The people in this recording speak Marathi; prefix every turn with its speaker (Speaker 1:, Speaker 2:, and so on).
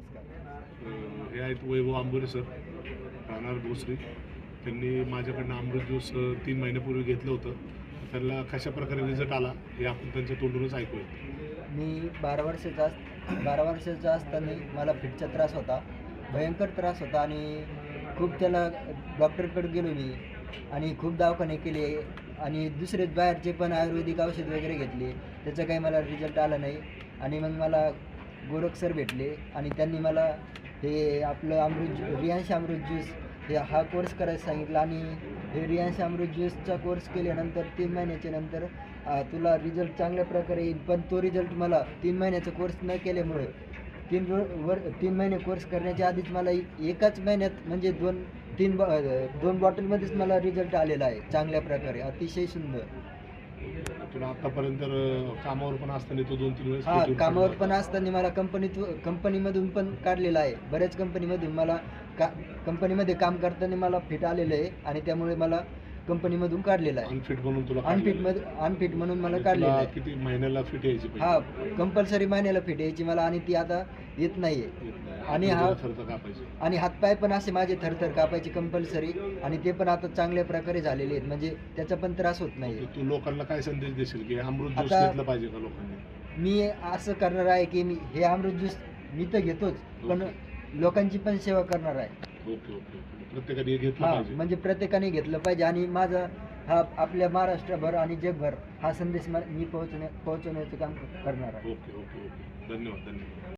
Speaker 1: नमस्कार.
Speaker 2: हे आहेत वैभव आंबोरे सर, राहणार भोसरी. त्यांनी माझ्याकडनं अमृत ज्यूस 3 महिन्यापूर्वी घेतलं होतं. त्यांना कशा प्रकारे रिझल्ट आला हे आपण त्यांच्या तोंडूनच ऐकूया.
Speaker 1: मी 12 वर्षाचा असताना मला फिटचा त्रास होता, भयंकर त्रास होता आणि खूप त्याला डॉक्टरकडे गेलो मी आणि खूप दवाखाने केले आणि दुसरे बाहेरचे पण आयुर्वेदिक औषध वगैरे घेतले. त्याचा काही मला रिझल्ट आला नाही आणि मग मला गोरख सर भेटले आणि त्यांनी मला हे आपलं रियांश अमृत ज्यूस हा कोर्स करायला सांगितला आणि हे रियांश अमृत ज्यूसचा कोर्स केल्यानंतर 3 महिन्याच्या नंतर तुला रिझल्ट चांगल्या प्रकारे येईल. पण तो रिझल्ट मला 3 महिन्याचा कोर्स न केल्यामुळे 3 महिने कोर्स करण्याच्या आधीच मला एकाच महिन्यात म्हणजे 2 बॉटलमध्येच मला रिझल्ट आलेला आहे चांगल्या प्रकारे, अतिशय सुंदर.
Speaker 2: तुला आतापर्यंत कामावर पण असताना तो 2-3 वेळेस
Speaker 1: हां,
Speaker 2: भेटून
Speaker 1: कामावर
Speaker 2: गेला
Speaker 1: पण
Speaker 2: होता.
Speaker 1: असताना मला कंपनीमधून पण काढलेलं आहे. बऱ्याच कंपनीमधून मला कंपनीमध्ये काम करताना मला फिट आलेलं आहे आणि त्यामुळे मला कंपनीमधून काढलेलं आहे.
Speaker 2: अनफिट म्हणून तुला काढलेलं आहे.
Speaker 1: अनफिट म्हणून मला
Speaker 2: आणि
Speaker 1: काढलेलं
Speaker 2: तुला
Speaker 1: आहे.
Speaker 2: किती महिन्याला फिट यायची
Speaker 1: हां,
Speaker 2: पाहिजे?
Speaker 1: कंपल्सरी महिन्याला फिट यायची मला आणि ती आता येत नाहीये. आणि
Speaker 2: खर्च कापायचे.
Speaker 1: आणि हातपाय पण असे माझे थरथर कापायचे कंपल्सरी आणि ते पण आता चांगल्या प्रकारे झालेले आहेत, म्हणजे त्याचा पण त्रास होत नाही.
Speaker 2: तू लोकांना काय संदेश देशील की अमृत ज्यूस
Speaker 1: आता-
Speaker 2: घेतलं पाहिजे का लोकांनी?
Speaker 1: मी असं करणार आहे की मी हे अमृत ज्यूस मी तर घेतोच, पण लोकांची पण सेवा करणार आहे.
Speaker 2: Okay okay okay. प्रत्येकाने हे घेतलं
Speaker 1: हां,
Speaker 2: पाहिजे.
Speaker 1: म्हणजे प्रत्येकाने घेतलं पाहिजे आणि माझा हा आपल्या महाराष्ट्रभर आणि जगभर हा संदेश मी पोहोचवण्याचं काम करणार आहे.
Speaker 2: Okay okay okay. धन्यवाद धन्यवाद.